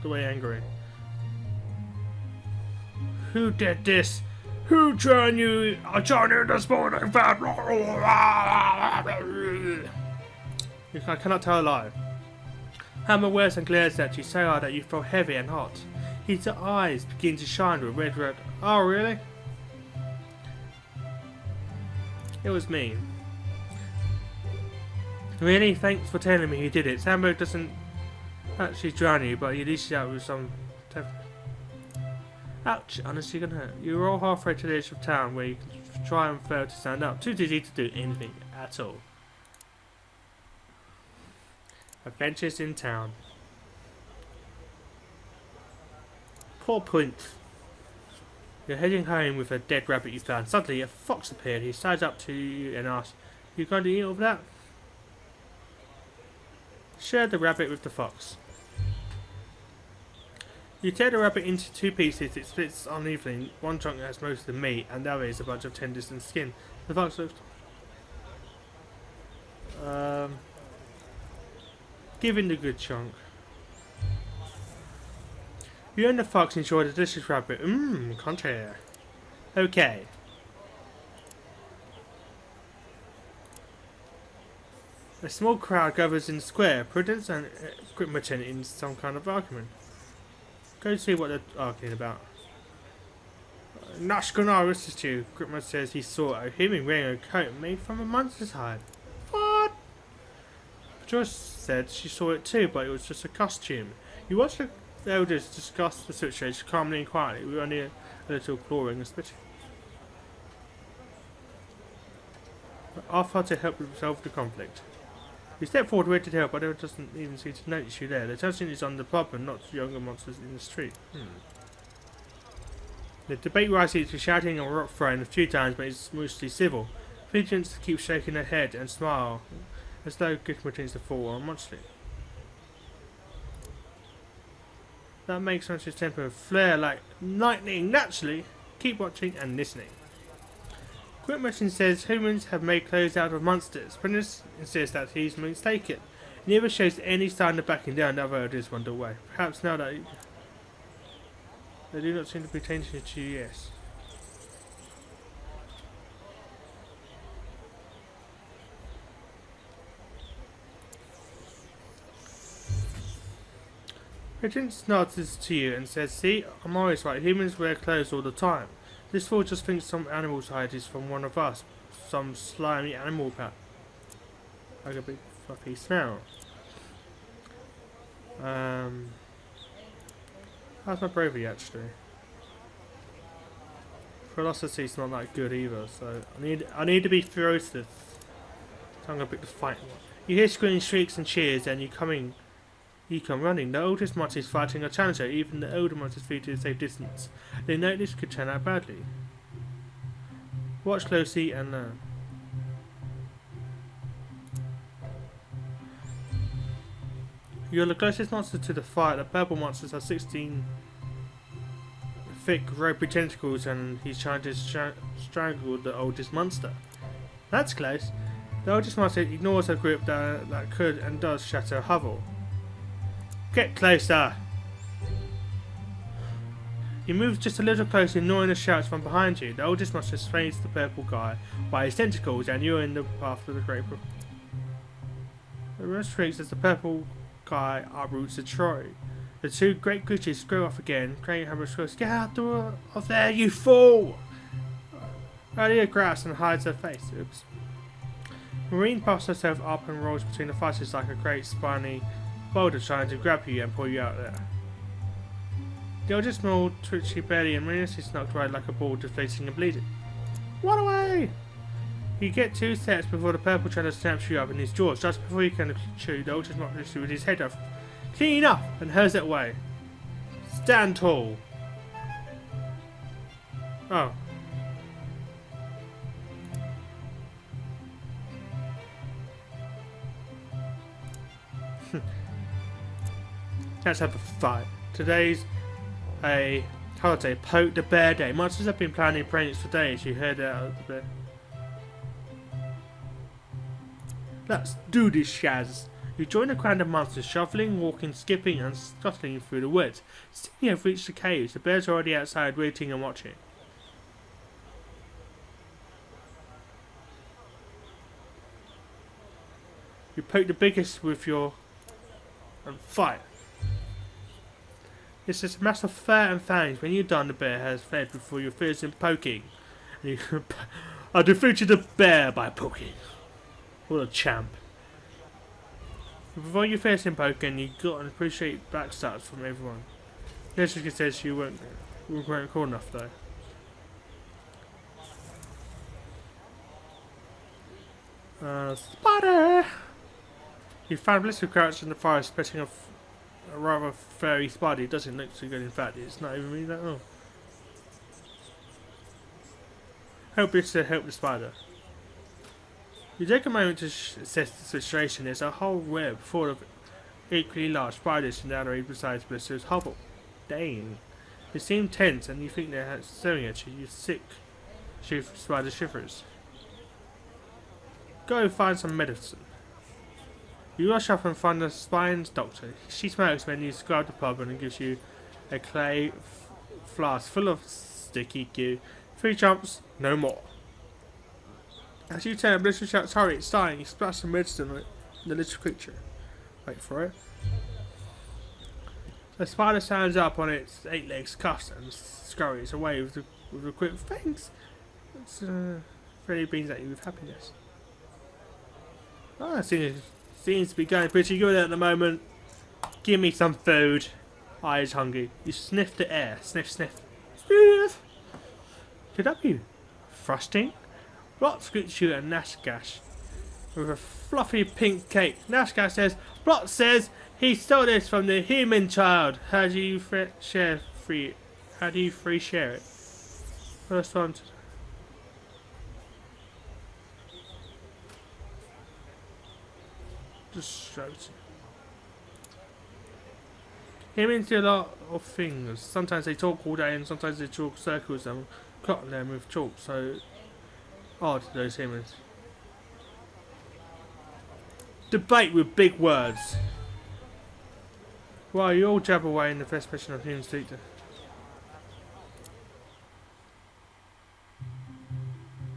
walked away angry. Who did this? Who turned you? I turned you this morning, fat. I cannot tell a lie. Hammer wears and glares at you so hard that you feel heavy and hot. His eyes begin to shine with red. Oh, really? It was me. Really? Thanks for telling me he did it. Sambo doesn't actually drown you, but he leashes out with some... Ouch, honestly gonna hurt. You were all halfway to the edge of town where you can try and fail to stand up. Too dizzy to do anything at all. Adventures in town. Poor Prince. You're heading home with a dead rabbit you found. Suddenly a fox appeared. He sidles up to you and asks, "You going to eat all of that?" Share the rabbit with the fox. You tear the rabbit into 2 pieces. It splits unevenly. One chunk has most of the meat, and the other is a bunch of tenders and skin. The fox looks... Give him the good chunk. You and the fox enjoy the delicious rabbit. Contraire. Okay. A small crowd gathers in the square. Prudence and Grimmerton in some kind of argument. Go see what they're arguing about. Nash Gnash listens you. Grimmer says he saw a human wearing a coat made from a monster's hide. What? Joyce said she saw it too, but it was just a costume. You watch the elders discuss the situation calmly and quietly, with only a little clawing and spitting. Offer to help resolve the conflict. You step forward ready to help, but everyone doesn't even seem to notice you there. The attention is on the problem, not younger monsters in the street. The debate rises to shouting and rock throwing a few times, but it's mostly civil. Pigeons keep shaking their head and smile, as though Gitmo tends to fall on monthly. That makes Monster's temper flare like lightning. Naturally, keep watching and listening. Gitmo says humans have made clothes out of monsters. Prentice insists that he's mistaken. He never shows any sign of backing down. The other elders wander away. Perhaps now that they do not seem to be attention to you, yes. Prentice nods to you and says, "See, I'm always right. Humans wear clothes all the time. This fool just thinks some animal's hide is from one of us. Some slimy animal pat. Like a big fluffy smell." How's my bravery actually? Velocity's not that good either, so I need to be ferocious. So I'm gonna pick the fight one. You hear screaming, shrieks and cheers, and you come running. The oldest monster is fighting a challenger. Even the older monsters flee to a safe distance. They know this could turn out badly. Watch closely and learn. You're the closest monster to the fight. The purple monsters have 16 thick, ropey tentacles, and he's trying to strangle the oldest monster. That's close. The oldest monster ignores a grip that could and does shatter a hovel. Get closer! He moves just a little closer, ignoring the shouts from behind you. The oldest monster sprays the purple guy by his tentacles, and you're in the path of the great brook. The rest shrieks as the purple guy uproots the tree. The 2 great creatures grow off again. Great hammer screams, "Get out of there, you fool!" Alia grabs and hides her face. Oops. Marine puffs herself up and rolls between the fighters like a great spiny boulder trying to grab you and pull you out there. The oldest small, twitchy belly and Marina is knocked away like a ball, deflating and bleeding. Run away! You get 2 steps before the purple chandler snaps you up in his jaws. Just before you can chew, the oldest monster with his head off. Clean up! And hurls it away. Stand tall! Oh. Let's have a fight. Today's a holiday, Poke the Bear Day. Monsters have been planning pranks for days. You heard that out of the bear. Let's do this, Shaz. You join a crowd of monsters shuffling, walking, skipping and scuttling through the woods. Soon you have reached the caves. The bears are already outside waiting and watching. You poke the biggest with your... and fire. This is a mass of fur and fangs. When you're done, the bear has fled before you finish in poking. And you I defeated the bear by poking. What a champ. Before you finish in poking, you got an appreciate backstabs from everyone. Jessica says you weren't cool enough though. Spider! You found Blister crouched in the forest, petting a rather furry spider. It doesn't look too good, in fact, it's not even really that old. Help Blister help the spider. You take a moment to assess the situation. There's a whole web full of equally large spiders in the area besides Blister's hovel. Dang. They seem tense and you think they're staring at you. You're sick. Spider shivers. Go find some medicine. You rush up and find the spine's doctor. She smokes when you scrub the pub and gives you a clay flask full of sticky goo. 3 jumps, no more. As you turn, Blister shouts, "Hurry, it's dying." You splash some medicine on the little creature. Wait for it. The spider stands up on its 8 legs, cuffs, and scurries away with a quick "thanks." It's really beams at you with happiness. Seems to be going pretty good at the moment. Give me some food. Eyes hungry. You sniff the air. Sniff, sniff. Sniff. Could that be frosting? Blot scoots you a Nash Gnash with a fluffy pink cake. Nash Gnash says, Blot says he stole this from the human child. How do you share it? First one. Just shows. Humans do a lot of things. Sometimes they talk all day and sometimes they draw circles and clot them with chalk. So odd, those humans. Debate with big words. Well, you all jab away in the first person of humans speak to.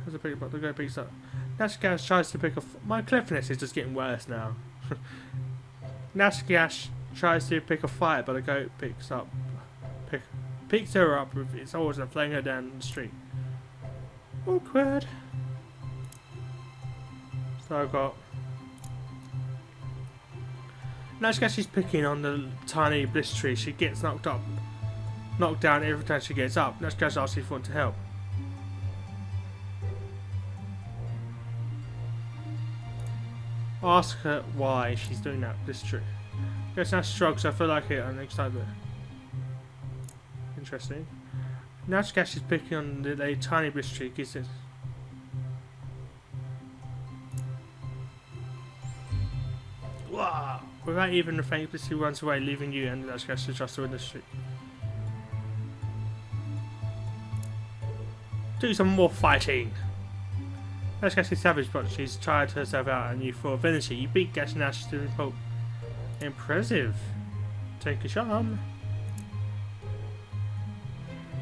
How's a pick up? The guy picks up. Nash Gnash tries to pick up. My cleverness is just getting worse now. Nash Gnash tries to pick a fight, but the goat picks her up with its oars and flings her down the street. Awkward. So I've got Nash Gnash is picking on the tiny bliss tree. She gets knocked down every time she gets up. Nash Gnash asks if you want to help. Ask her why she's doing that. This tree. Yes, Nash shrugs. I feel like it. I'm excited. Interesting. Nash Gnash is picking on the tiny bliss tree. Gives it. Wow! Without even a faint bliss, he runs away, leaving you and Nash Gnash to just in the street. Do some more fighting. Nash Gnash is savage, but she's tired herself out and you full of energy. You beat Nash to the pulp. Impressive. Take a charm.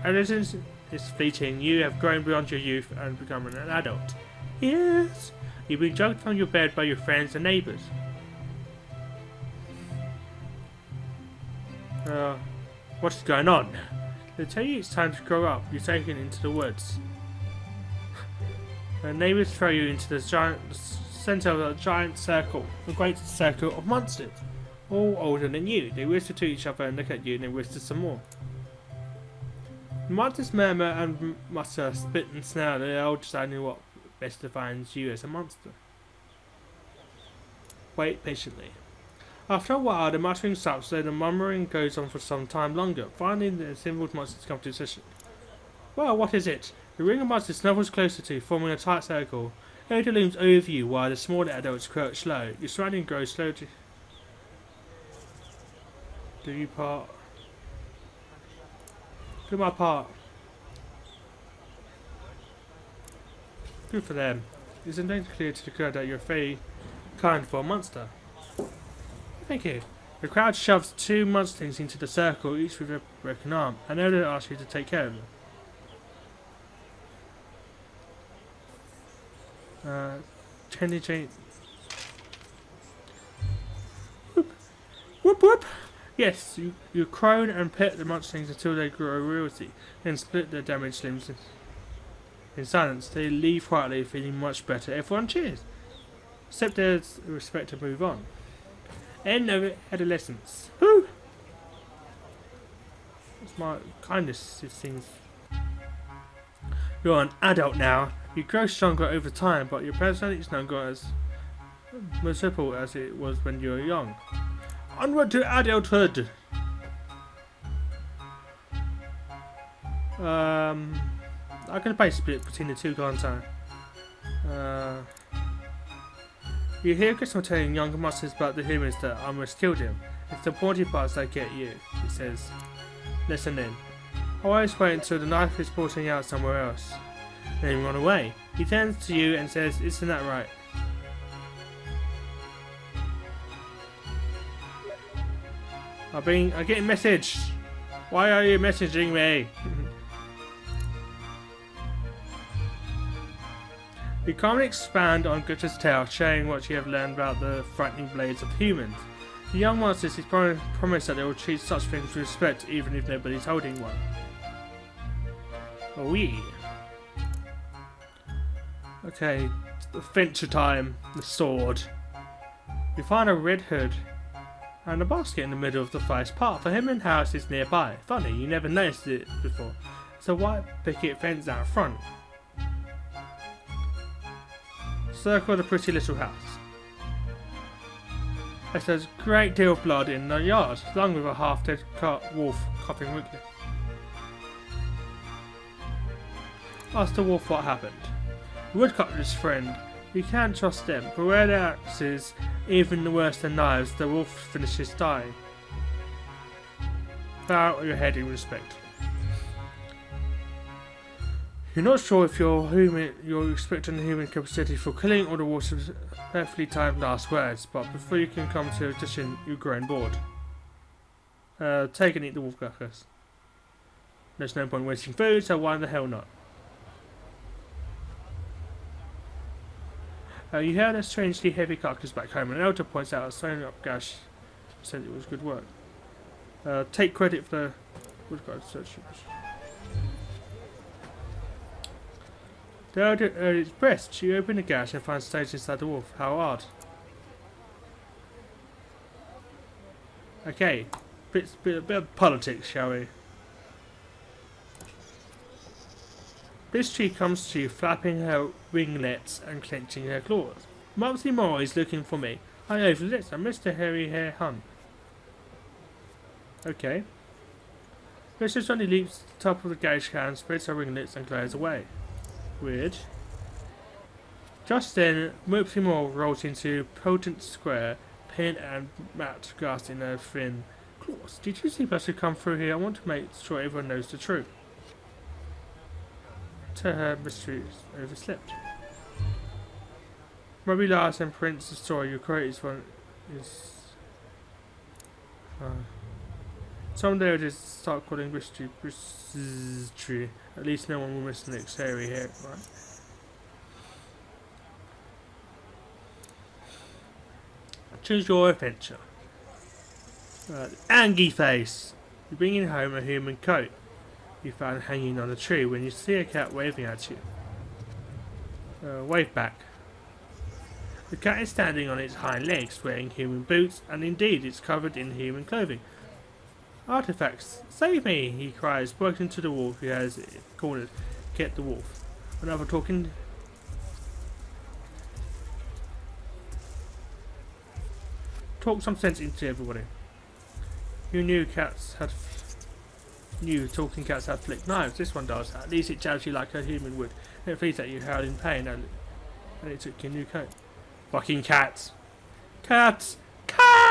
Adolescence is fleeting. You have grown beyond your youth and become an adult. Yes. You've been dragged from your bed by your friends and neighbours. What's going on? They tell you it's time to grow up. You're taken into the woods. The neighbours throw you into the centre of a giant circle, a great circle of monsters, all older than you. They whisper to each other and look at you and they whisper some more. The monsters murmur and mutter, spit and snarl. They're all deciding what best defines you as a monster. Wait patiently. After a while, the muttering stops, so the murmuring goes on for some time longer. Finally, the assembled monsters come to a session. Well, what is it? The ring of monsters snugles closer to you, forming a tight circle. Odor looms over you while the smaller adults crouch low. Your surrounding grows slowly. Do you part? Do my part. Good for them. It's indeed clear to the crowd that you're very kind for a monster. Thank you. The crowd shoves 2 monsterlings into the circle, each with a broken arm. An elder asks you to take care of them. Change. Whoop whoop! Yes, you crone and pet the monsterlings until they grow royalty, then split their damaged limbs. In silence, they leave quietly, feeling much better. Everyone cheers. Accept their respect and move on. End of adolescence. Woo! It's my kindness, it seems. You're an adult now. You grow stronger over time, but your personality is no longer as simple as it was when you were young. Onward to adulthood! I can play split between the two, can't I? You hear Christmas telling younger monsters about the humans that almost killed him. It's the pointy parts that get you, it says. Listen in. I always wait until the knife is porting out somewhere else. Then run away. He turns to you and says, isn't that right? I'm getting messaged. Why are you messaging me? You can't expand on Gutter's tale, sharing what you have learned about the frightening blades of humans. The young monsters promise that they will treat such things with respect, even if nobody's holding one. Oh yeah. Okay, adventure time. The sword. You find a red hood and a basket in the middle of the first path. A human house is nearby. Funny, you never noticed it before. It's a white picket fence out front. Circle the pretty little house. There's a great deal of blood in the yard, along with a half-dead wolf coughing weakly. Ask the wolf what happened. The woodcutter's friend. You can't trust them. Beware their axes, even worse than knives. The wolf finishes dying. Bow your head in respect. You're not sure if you're expecting the human capacity for killing or the wolf's perfectly timed last words, but before you can come to a decision, you're growing bored. Take and eat the wolf carcass. There's no point wasting food, so why the hell not? You heard a strangely heavy carcass back home, and an elder points out a sewn up gash. Said it was good work. Take credit for the woodcutter's search. The elder at its breast, she opened the gash and finds stage inside the wolf. How odd. Okay, bit of politics, shall we? This tree comes to you, flapping her winglets and clenching her claws. Mopsy Moore is looking for me. I overlooked. I'm Mr. Hairy Hair Hunt. Okay. Mr. Johnny leaps to the top of the gauge can, spreads her winglets and glares away. Weird. Just then, Mopsy Moore rolls into Potent Square, pin and mat grasping her thin claws. Did you see us come through here? I want to make sure everyone knows the truth. To her, mystery overslept. Robbie Larson prints the story you created is someday I'll just start calling mystery. At least no one will miss the next area here, right? Choose your adventure. Angry face. You bring in home a human coat you found hanging on a tree when you see a cat waving at you. Wave back. The cat is standing on its hind legs, wearing human boots, and indeed it's covered in human clothing. Artifacts! Save me! He cries, pointing to the wolf who has cornered. Get the wolf. Another talking. Talk some sense into everybody. Who knew talking cats had flicked knives? This one does. At least it jabs you like a human would. It flees at you, howling in pain, and it took your new coat. Fucking cats! Cats! Cats!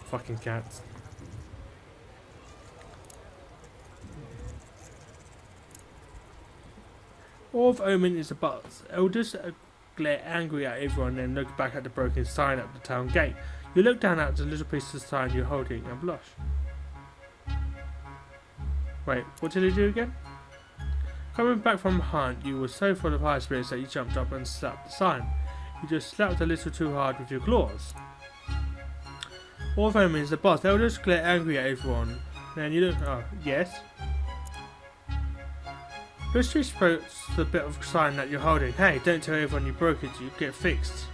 Fucking cats. Fourth omen is the boss. Elders glare angry at everyone, then look back at the broken sign at the town gate. You look down at the little piece of sign you're holding and blush. Wait, what did he do again? Coming back from a hunt, you were so full of high spirits that you jumped up and slapped the sign. You just slapped a little too hard with your claws. Fourth omen is the boss. The elders glare angry at everyone. Then you look. Oh, yes. Mystery spots the bit of sign that you're holding. Hey, don't tell everyone you broke it. You get fixed.